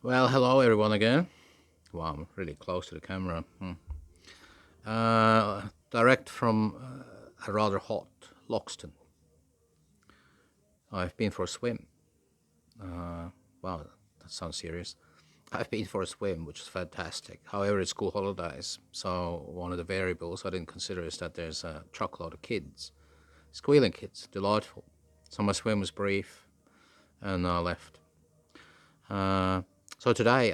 Well, hello everyone again. Wow, I'm really close to the camera. Direct from a rather hot Loxton. I've been for a swim. Wow, that sounds serious. I've been for a swim, which is fantastic. However, it's school holidays, so one of the variables I didn't consider is that there's a truckload of kids, squealing kids, delightful. So my swim was brief, and I left. Uh, so today,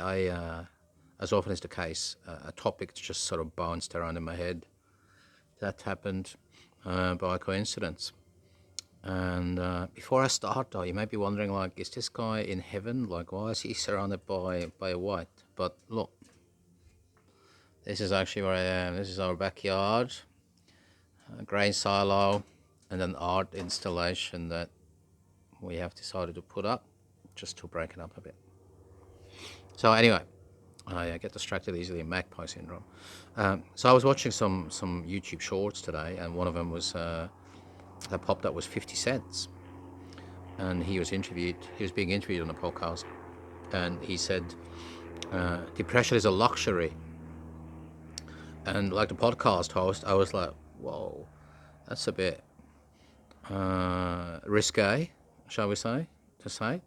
as often is the case, a topic just sort of bounced around in my head. That happened by coincidence. And before I start, though, you might be wondering, like, is this guy in heaven? Like, why is he surrounded by a white? But look, this is actually where I am. This is our backyard, a grain silo, and an art installation that we have decided to put up just to break it up a bit. So anyway, I get distracted easily in magpie syndrome. So I was watching some YouTube shorts today, and one of them was that popped up was 50 Cents, and he was interviewed. He was being interviewed on a podcast, and he said depression is a luxury. And like the podcast host, I was like, whoa, that's a bit risque, shall we say, to say.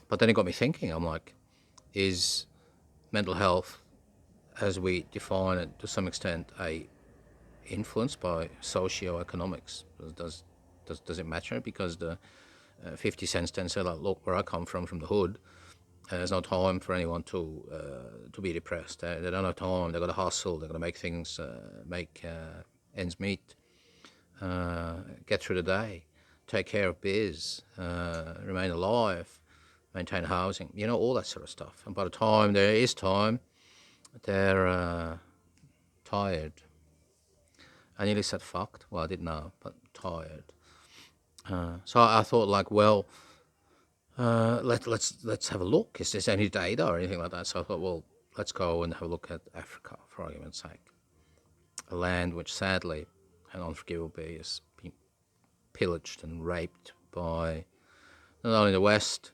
But then it got me thinking. I'm like, is mental health, as we define it, to some extent, influenced by socioeconomics? Does it matter? Because the 50 cents then said, like, look, where I come from the hood, there's no time for anyone to be depressed. They don't have time. They've got to hustle. They've got to make things, make ends meet, get through the day, take care of biz, remain alive, maintain housing. All that sort of stuff. And by the time there is time, they're tired. I nearly said fucked. Well, I didn't know, but tired. So I thought, like, well, let's have a look. Is there any data or anything like that? So I thought, well, let's go and have a look at Africa, for argument's sake, a land which sadly and unforgivably is being pillaged and raped by not only the West,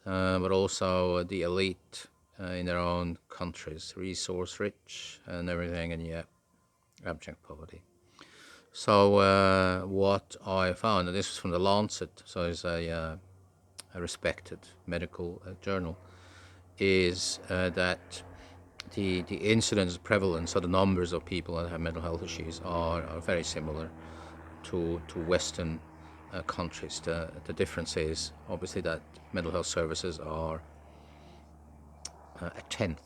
but also the elite in their own countries, resource rich and everything, and yet abject poverty. So what I found, and this was from the Lancet, so it's a respected medical journal, is that the incidence prevalence, or the numbers of people that have mental health issues, are very similar to Western countries. The difference is obviously that mental health services are a tenth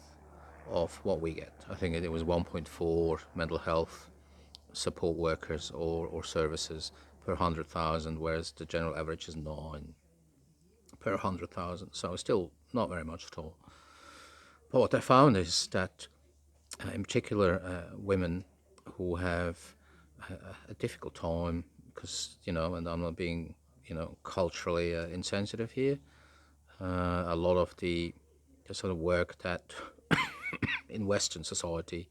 of what we get. I think it was 1.4 mental health support workers or services per 100,000, whereas the general average is 9 per 100,000. So it's still not very much at all. But what I found is that, in particular, women who have a difficult time, because, and I'm not being, culturally insensitive here, a lot of the sort of work that in Western society,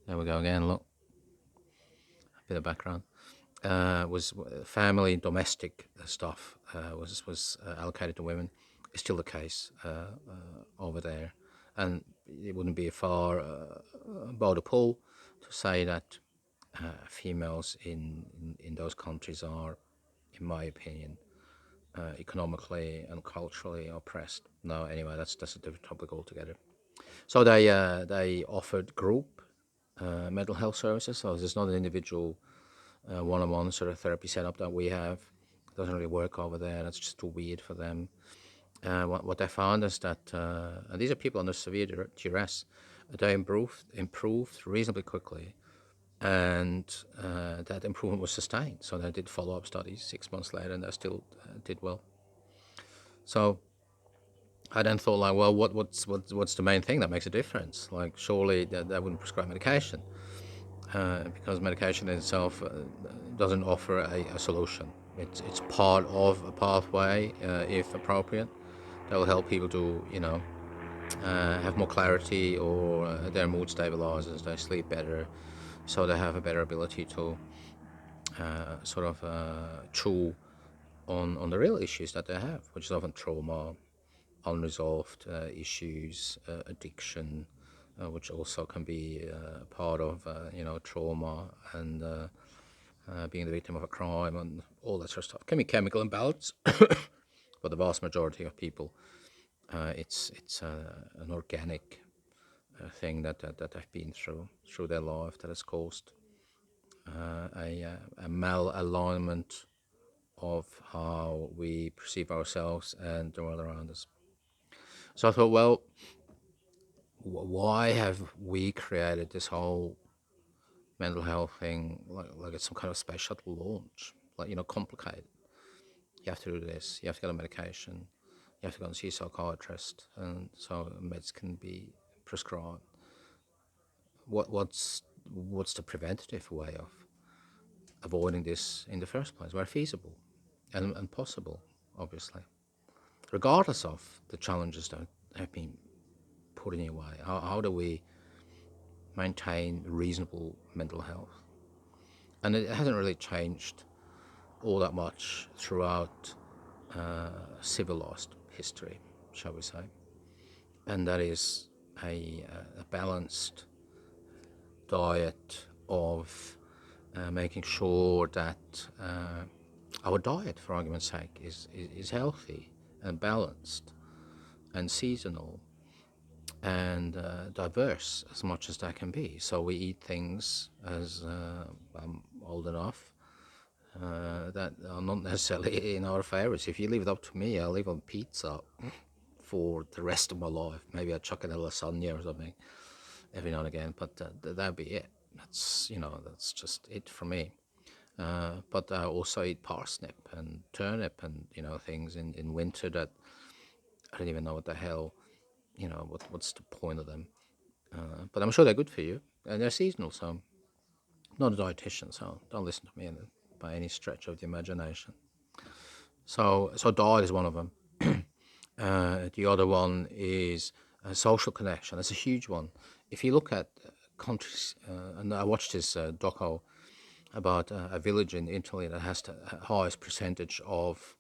there we go again, look, a bit of background, was family, domestic stuff was allocated to women. Is still the case over there, and it wouldn't be a far bow to pull to say that females in those countries are, in my opinion, economically and culturally oppressed. No, anyway, that's a different topic altogether. So they offered group mental health services. So there's not an individual one-on-one sort of therapy setup that we have. It doesn't really work over there. That's just too weird for them. What I found is that, and these are people under severe duress, they improved reasonably quickly, and that improvement was sustained. So they did follow-up studies 6 months later, and they still did well. So I then thought, like, well, what's the main thing that makes a difference? Like, surely they wouldn't prescribe medication, because medication in itself doesn't offer a solution. It's part of a pathway, if appropriate, that will help people to, have more clarity, or their mood stabilizes, they sleep better, so they have a better ability to sort of chew on the real issues that they have, which is often trauma, unresolved issues, addiction, which also can be part of trauma and being the victim of a crime and all that sort of stuff. It can be chemical imbalance, but the vast majority of people, it's an organic thing that they've been through their life that has caused a malalignment of how we perceive ourselves and the world around us. So I thought, well, why have we created this whole mental health thing like it's some kind of space shuttle launch? Like, complicated. You have to do this. You have to get a medication. You have to go and see a psychiatrist, and so meds can be prescribed. What's the preventative way of avoiding this in the first place, where feasible and possible, obviously, regardless of the challenges that have been put in your way? How do we maintain reasonable mental health? And it hasn't really changed all that much throughout civilized history, shall we say. And that is a balanced diet of making sure that our diet, for argument's sake, is healthy and balanced and seasonal and diverse as much as that can be. So we eat things, as I'm old enough, that are not necessarily in our favorites. If you leave it up to me, I'll live on pizza for the rest of my life. Maybe I'll chuck in a lasagna or something every now and again, but that'd be it. That's just it for me. But I also eat parsnip and turnip and things in winter that I don't even know what the hell, what's the point of them. But I'm sure they're good for you, and they're seasonal. So I'm not a dietitian, so don't listen to me by any stretch of the imagination. So diet is one of them. The other one is social connection. That's a huge one. If you look at countries, and I watched this doco about a village in Italy that has the highest percentage of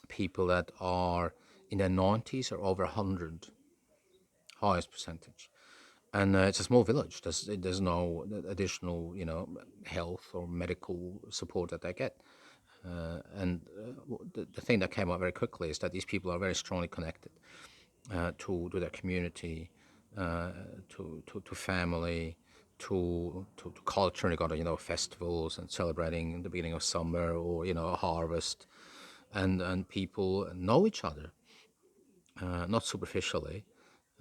people that are in their 90s or over 100, highest percentage. And it's a small village. There's no additional, health or medical support that they get. And the thing that came out very quickly is that these people are very strongly connected to their community, to family, to culture. And you got festivals and celebrating the beginning of summer or a harvest, and people know each other, not superficially.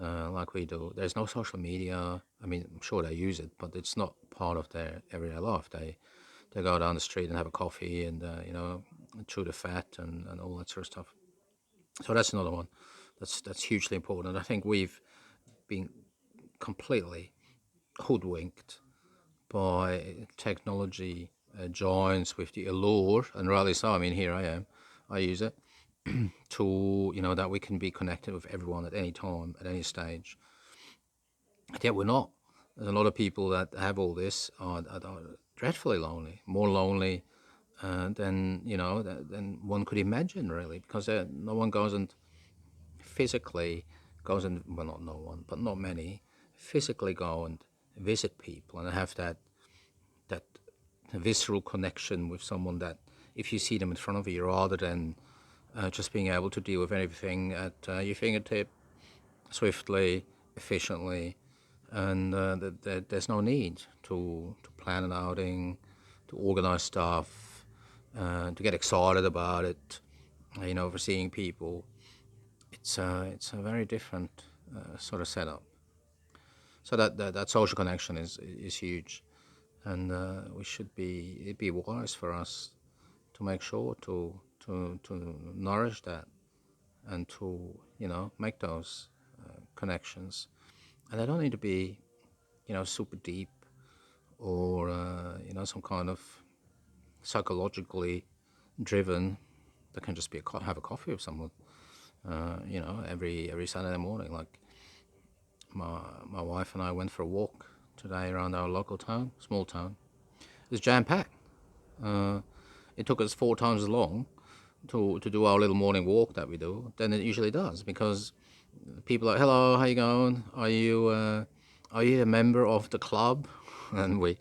Like we do. There's no social media. I mean, I'm sure they use it, but it's not part of their everyday life. They go down the street and have a coffee and chew the fat and all that sort of stuff. So that's another one that's hugely important. And I think we've been completely hoodwinked by technology giants with the allure, and rightly so. I mean, here I am. I use it to that we can be connected with everyone at any time, at any stage. And yet we're not. There's a lot of people that have all this are dreadfully lonely, more lonely than one could imagine, really, because no one goes and physically goes and, well, not no one, but not many, physically go and visit people and have that visceral connection with someone that if you see them in front of you, rather than just being able to deal with everything at your fingertip, swiftly, efficiently, and there's no need to plan an outing, to organize stuff, to get excited about it, for seeing people. It's a very different sort of setup. So that social connection is huge, and we should it'd be wise for us to make sure to nourish that and to make those connections. And they don't need to be super deep or some kind of psychologically driven. They can just be have a coffee with someone every Saturday morning. Like my wife and I went for a walk today around our local town, small town. It was jam packed. It took us 4 times as long to do our little morning walk that we do, then it usually does, because people are like, "Hello, how you going? Are you a member of the club?" And we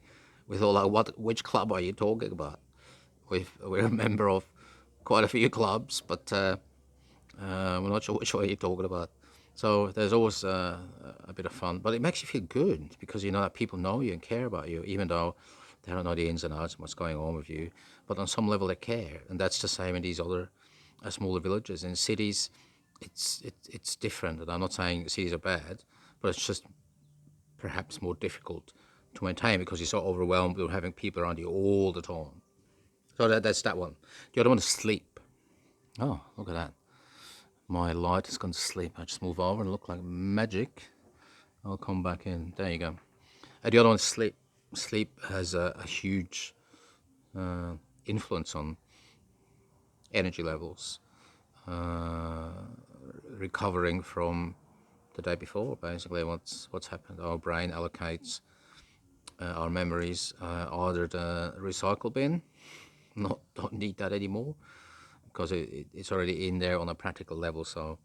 thought, like, which club are you talking about? We're a member of quite a few clubs, but we're not sure which one you're talking about. So there's always a bit of fun, but it makes you feel good because you know that people know you and care about you, even though they don't know the ins and outs of what's going on with you. But on some level, they care, and that's the same in these other smaller villages. In cities, it's different. And I'm not saying cities are bad, but it's just perhaps more difficult to maintain because you're so overwhelmed with having people around you all the time. So that's that one. The other one is sleep. Oh, look at that. My light has gone to sleep. I just move over and look like magic. I'll come back in. There you go. The other one is sleep. Sleep has a huge influence on energy levels, uh, recovering from the day before. Basically, what's happened. Our brain allocates our memories either the recycle bin, not don't need that anymore because it's already in there on a practical level. So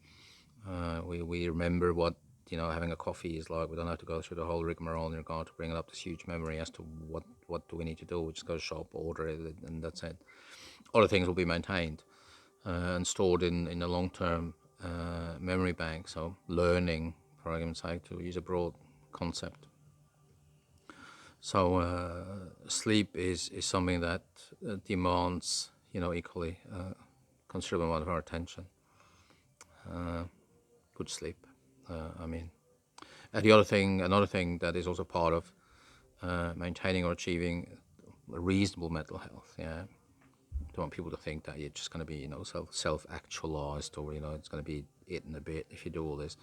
we remember what having a coffee is like. We don't have to go through the whole rigmarole in regard to bringing up this huge memory as to what do we need to do. We just go shop, order it, and that's it. Other things will be maintained and stored in a long-term memory bank. So learning, for argument's sake, to use a broad concept. So sleep is something that demands equally considerable amount of our attention. Good sleep. I mean, and another thing that is also part of maintaining or achieving a reasonable mental health. Yeah, don't want people to think that you're just going to be self actualized, or it's going to be it in a bit if you do all this.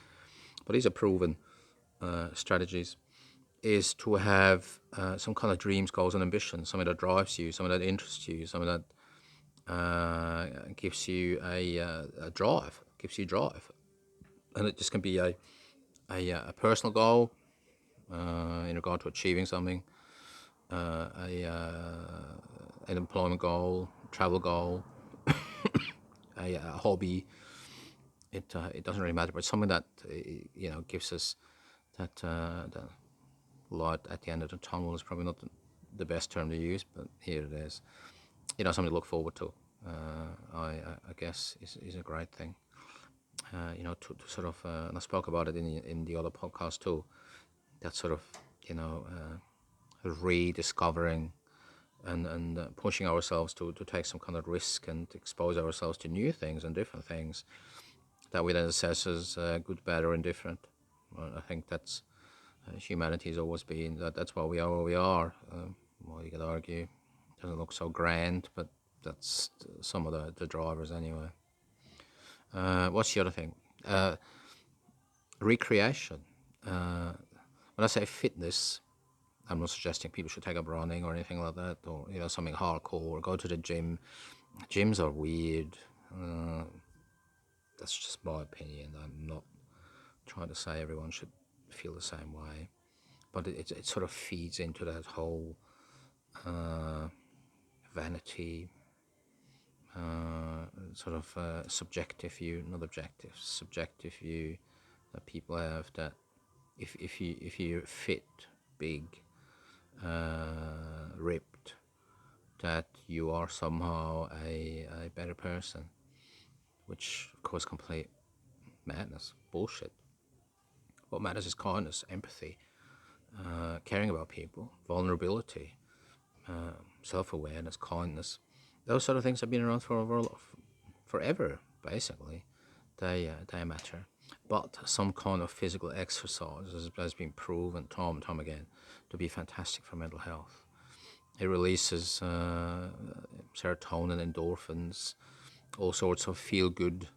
But these are proven strategies. Is to have some kind of dreams, goals, and ambitions, something that drives you, something that interests you, something that gives you a drive, and it just can be a personal goal in regard to achieving something, an employment goal, travel goal, a hobby. It doesn't really matter, but something that gives us that light at the end of the tunnel is probably not the best term to use, but here it is. Something to look forward to. I guess is a great thing. To sort of, and I spoke about it in the other podcast too. That sort of, rediscovering and pushing ourselves to take some kind of risk and expose ourselves to new things and different things that we then assess as good, bad, or indifferent. Well, I think that's humanity has always been that's why we are where we are. Well, you could argue it doesn't look so grand, but that's some of the drivers anyway. What's the other thing? Recreation. When I say fitness, I'm not suggesting people should take up running or anything like that, or something hardcore, or go to the gym. Gyms are weird. That's just my opinion. I'm not trying to say everyone should feel the same way, but it sort of feeds into that whole vanity, sort of subjective view, not objective, subjective view that people have that if you're fit, big, ripped, that you are somehow a better person, which of course complete madness, bullshit. What matters is kindness, empathy, caring about people, vulnerability, self-awareness, kindness. Those sort of things have been around forever, basically. They matter. But some kind of physical exercise has been proven time and time again to be fantastic for mental health. It releases serotonin, endorphins, all sorts of feel-good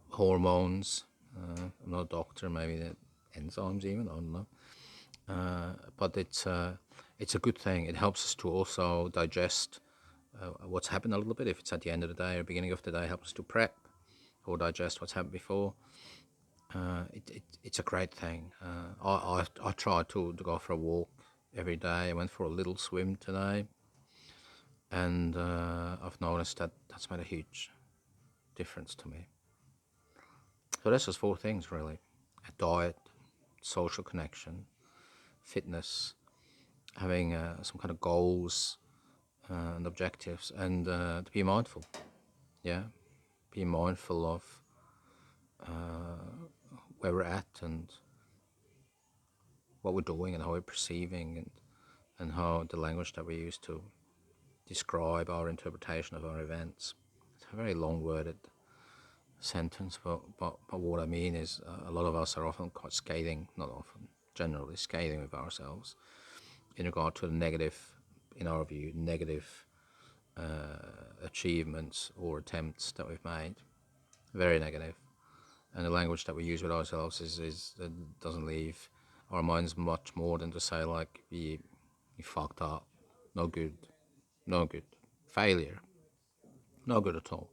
hormones. I'm not a doctor, maybe the enzymes even, I don't know. But it's a good thing. It helps us to also digest what's happened a little bit. If it's at the end of the day or beginning of the day, it helps us to prep or digest what's happened before. It's a great thing. I try to go for a walk every day. I went for a little swim today, And I've noticed that that's made a huge difference to me. So that's just 4 things really: a diet, social connection, fitness, having some kind of goals and objectives, and to be mindful. Yeah, be mindful of where we're at and what we're doing and how we're perceiving, and how the language that we use to describe our interpretation of our events. It's a very long-worded sentence, but what I mean is a lot of us are often quite scathing, not often, generally scathing with ourselves in regard to the negative, in our view, negative achievements or attempts that we've made. Very negative. And the language that we use with ourselves is doesn't leave our minds much more than to say, like, you fucked up, no good, no good, failure, no good at all.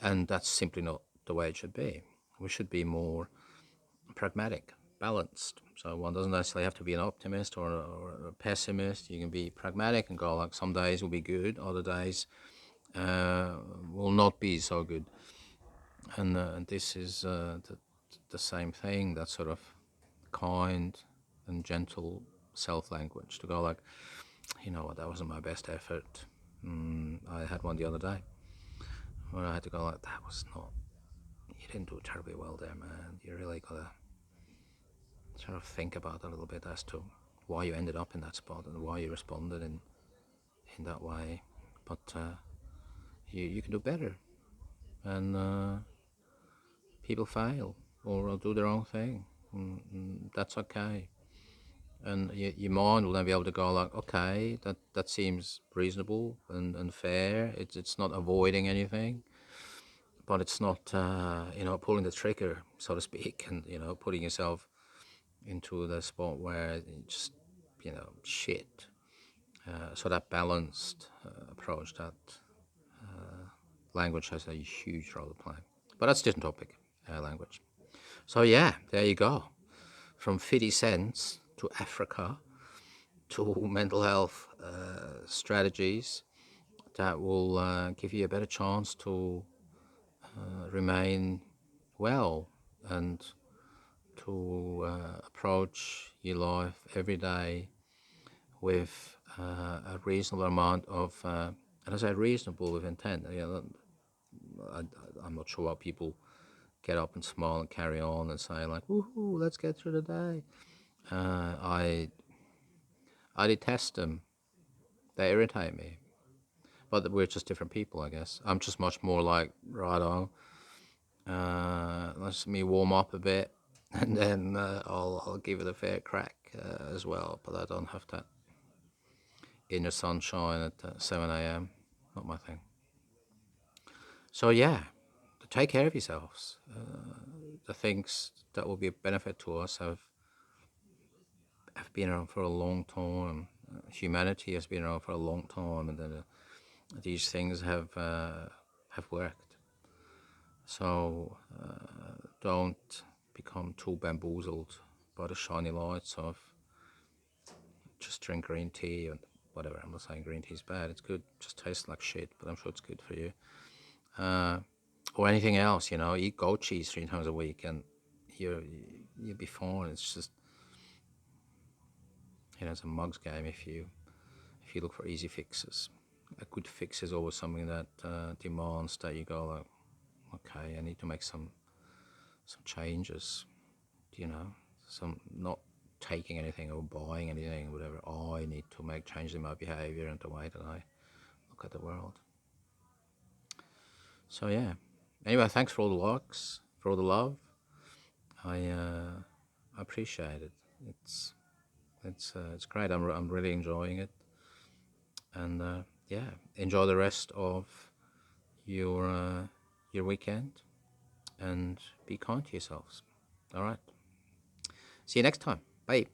And that's simply not the way it should be. We should be more pragmatic, balanced. So one doesn't necessarily have to be an optimist or a pessimist. You can be pragmatic and go, like, some days will be good, other days will not be so good. And this is the same thing, that sort of kind and gentle self-language, to go like, you know what, that wasn't my best effort. I had one the other day where I had to go like, that was not, you didn't do terribly well there, man. You really gotta sort of think about it a little bit as to why you ended up in that spot and why you responded in that way. But you can do better. And people fail or do their own thing. That's okay. And your mind will then be able to go like, okay, that seems reasonable and fair. It's not avoiding anything, but it's not pulling the trigger, so to speak, and putting yourself into the spot where it's just shit. So that balanced approach, that language has a huge role to play. But that's a different topic, language. So yeah, there you go. From 50 cents to Africa to mental health strategies that will give you a better chance to remain well and to approach your life every day with a reasonable amount of, and I say reasonable with intent. I'm not sure why people get up and smile and carry on and say like, woohoo, let's get through the day. I detest them. They irritate me. But we're just different people, I guess. I'm just much more like, right on, let me warm up a bit, and then I'll give it a fair crack as well. But I don't have that inner sunshine at 7 a.m. Not my thing. So yeah, take care of yourselves. The things that will be a benefit to us have been around for a long time. Humanity has been around for a long time, and then these things have worked. So don't become too bamboozled by the shiny lights of just drink green tea and whatever. I'm not saying green tea is bad. It's good. It just tastes like shit, but I'm sure it's good for you. Or anything else, eat goat cheese 3 times a week and you'll be fine. It's just, it's a mug's game if you look for easy fixes. A good fix is always something that demands that you go like, okay, I need to make some changes, some not taking anything or buying anything, whatever. I need to make changes in my behavior and the way that I look at the world. So yeah. Anyway, thanks for all the likes, for all the love. I appreciate it. It's great. I'm really enjoying it, and yeah, enjoy the rest of your weekend, and be kind to yourselves. All right. See you next time. Bye.